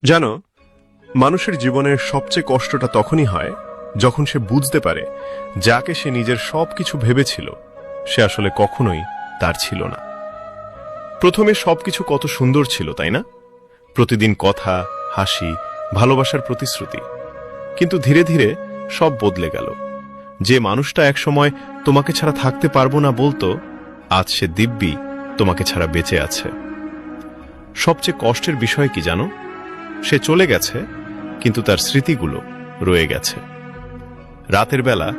জানো, মানুষের জীবনের সবচেয়ে কষ্টটা তখনই হয় যখন সে বুঝতে পারে যাকে সে নিজের সবকিছু ভেবেছিল সে আসলে কখনোই তার ছিল না। প্রথমে সবকিছু কত সুন্দর ছিল, তাই না? প্রতিদিন কথা, হাসি, ভালোবাসার প্রতিশ্রুতি। কিন্তু ধীরে ধীরে সব বদলে গেল। যে মানুষটা একসময় তোমাকে ছাড়া থাকতে পারবো না বলতো, আজ সে দিব্যি তোমাকে ছাড়া বেঁচে আছে। সবচেয়ে কষ্টের বিষয় কি জানো? সে চলে গেছে, কিন্তু তার স্মৃতিগুলো রয়ে গেছে। রাতের বেলা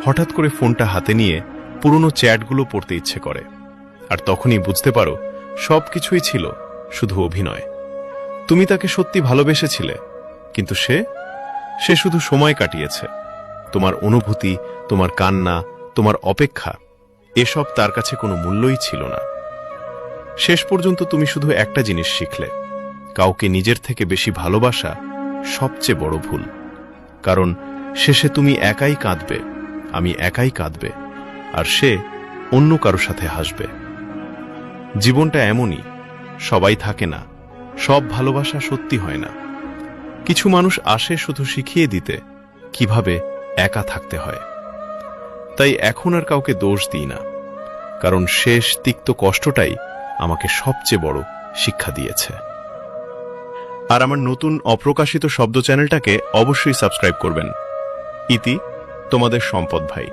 হঠাৎ করে ফোনটা হাতে নিয়ে পুরনো চ্যাটগুলো পড়তে ইচ্ছে করে, আর তখনই বুঝতে পারো সবকিছুই ছিল শুধু অভিনয়। তুমি তাকে সত্যি ভালোবেসেছিলে, কিন্তু সে শুধু সময় কাটিয়েছে। তোমার অনুভূতি, তোমার কান্না, তোমার অপেক্ষা, এসব তার কাছে কোনো মূল্যই ছিল না। শেষ পর্যন্ত তুমি শুধু একটা জিনিস শিখলে, কাউকে নিজের থেকে বেশি ভালোবাসা সবচেয়ে বড় ভুল। কারণ শেষে তুমি একাই কাঁদবে, আমি একাই কাঁদবে, আর সে অন্য কারো সাথে হাসবে। জীবনটা এমনই, সবাই থাকে না, সব ভালোবাসা সত্যি হয় না। কিছু মানুষ আসে শুধু শিখিয়ে দিতে কিভাবে একা থাকতে হয়। তাই এখন আর কাউকে দোষ দিই না, কারণ শেষ তিক্ত কষ্টটাই আমাকে সবচেয়ে বড় শিক্ষা দিয়েছে। আর আমার নতুন অপ্রকাশিত শব্দ চ্যানেলটাকে অবশ্যই সাবস্ক্রাইব করবেন। ইতি, তোমাদের সম্পদ ভাই।